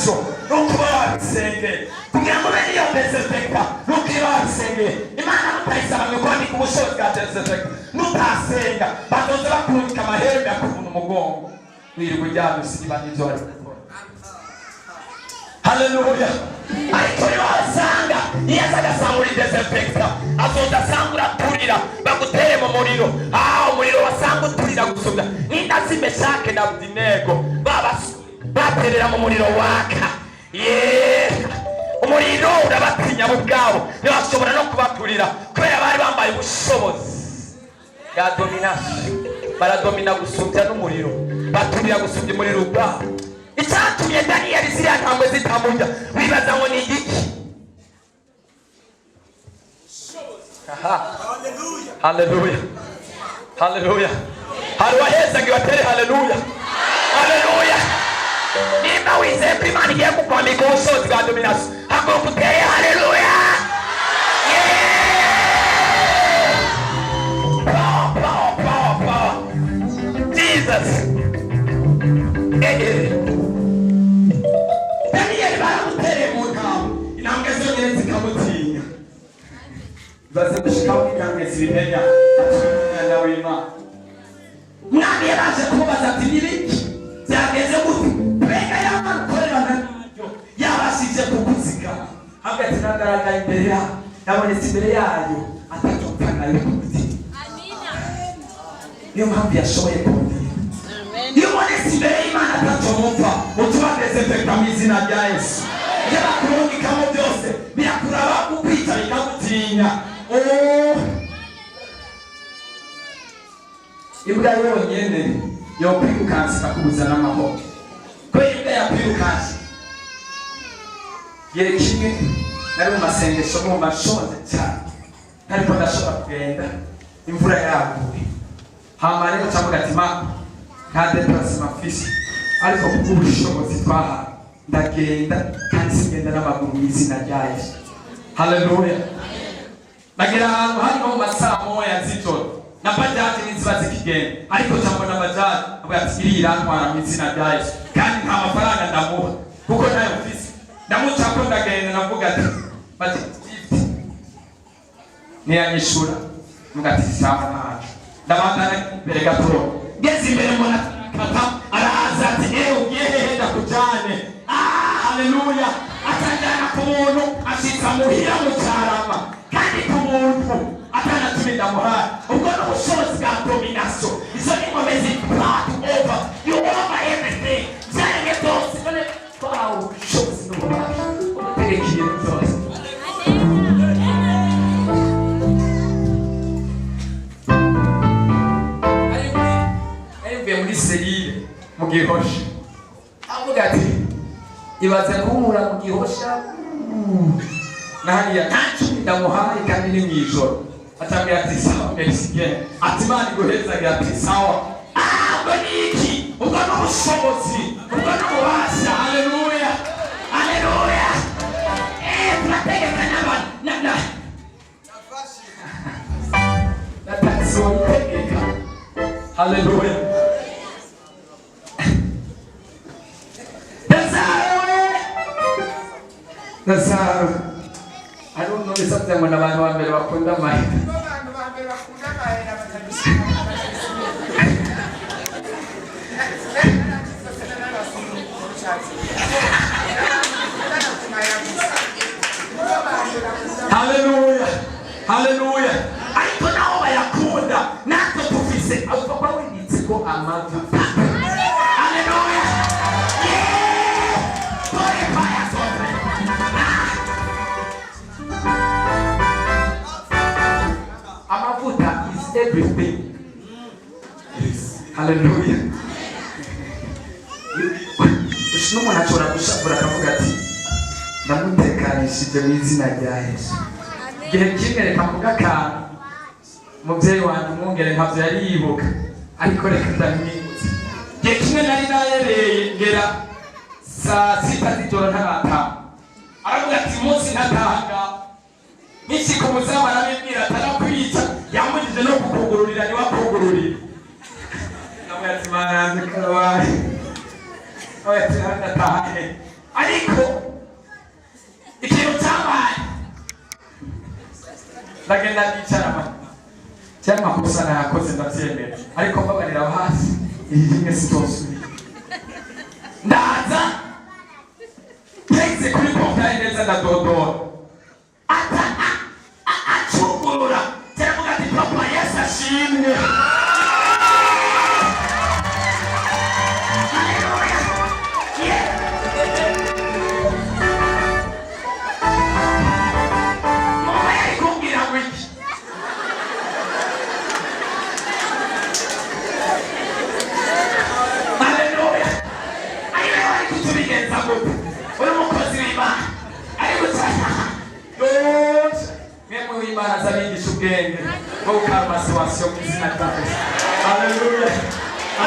domination nuko babisenge kugira ngo bene iyo desinfecta nuko babisenge Imana mutayisaba nuko ni kubushobozi bwa desinfecta nutasenga bazoza bakurika amahembe akuvuna umugongo wirirwa ujyana usiba n'ibyo bari gukora. Haleluya. Ariko niba wasanga iyo aza agasangura desinfecta azoza asangura turira bagutere mu muriro umuriro wasanga uturira gusubya n'indazi Meshake na Abedenego baterera mu muriro waka umuriro urabatinya bo bwabo ntibashobora no kubaturira kubera bari bambaye ubushobozi bwa domination baradomina gusubya n'umuriro baturira gusubya umuriro ubwabo. Icyatumye Daniyeli ziriya ntambwe zitamurya wibaza ngo ni igiki? Haleluya. Haleluya. Hari waheza batere haleluya. Haleluya. Nimba wizeye ko Imana igiye kukwambika ubushobozi bwa domination haguruka utere haleluya. Jesus. Daniyeli baramutereye mu ntambwe intambwe zonyine zikamutinya baze gushikaho intambwe zibimenya umwana w'Imana. Mwami yaraje kumubaza ati n'ibiki byageze gute mbega y'Imana ukorerana n'ibyo yabashije kukuzigama hagati nagaragaye imbere yayo yabonetse imbere yayo atacopfa nayo kumutima. Niyo mpamvu yashoboye kumvira. Iyo ubonetse imbere y'Imana atacomupfa utuba desinfecta mu izina rya Yesu yabakurungikamo byose birakuraba ukwica bikagutinya. Imbwa yonyine yokwirukansa ikakubuza n'amahoro kubera imbwa yakwirukansa yere kimwe nari mu masengesho mu mashonze cyane ariko ndashobora kugenda imvura yaguye hama rero cyangwa gatima nta deplacement mfise ariko kubw'ubushobozi twahawe ndagenda kandi singenda n'amaguru mu izina rya Yesu. Haleluya. Bagera ahantu harimo mu masaha moya z'ijoro na bajaji n'iziba zikigenda ariko cyangwa na bajaji avuga ati iriya ntwara mu izina rya Yesu kandi nta mafaranga ndamuha kuko ntayo mfise ndamucako ndagenda navuga ati bati niyanyishura muga ati sawa ntacu ndabandana imbere gato ngeze imbere mbona kata araza ati ugiye hehe ndakujane. Haleluya. Atanjana ku muntu ashitsa muhira mu Cyarama kandi ku muntu atanatumye ndamuhaye ubwo n'ubushobozi bwa domination izo ni ngomezi part over you over everything cyane byose none twahawe ubushobozi n'ububasha uterekeye byose. Ayumviye muri serire mu Gihosha avuga ati ibaze kuhura mu Gihosha nahariya ntacumi ndamuhaye kandi ni mw'ijoro atambwira ati sawa Mexicain ati Imana iguhezaga ati sawa. Ubwo ni iki? Ubwo ni ubushobozi ubwo ni ububasha. Haleluya. Haleluya. Turategeka n'abantu natasiwotegeka. Haleluya. Lazaro I don't know something when abantu ba mbere bakunda amahera Haleluya. Haleluya. Ariko naho bayakunda natwe tufise ahubwo kwa wenditse ko amavuta. Haleluya. Amavuta is everything. Haleluya. Umuntu ashobora gushavura akavuga ati ndamutekanishije mu izina rya Yesu. Igihe kimwe reka mvuga akantu umubyeyi wanjye umwungere ntabyo yari yibuka ariko reka ndamwibutse. Igihe kimwe nari nayereye ngera saa 6 z'ijoro ntarataha aravuga ati umunsi ntatanga nishika umuzamu arabibwira atarakwica yamujije no kukugururira ni wakugururira namwe ati mananze karabaye ati natahe ariko ikintu cyabaye ndagenda ndicara cyangwa amakosa nayakoze ndabyemera ariko mbabarira aho hasi iri rimwe sitosubira ndaza teze kuri portail neza ndadodora acugurura cyangwa ati papa Yesu ashimwe. Imana zabigisha ubwenge bwo gukara amasituwasiyo mu izina rya Yesu. Haleluya.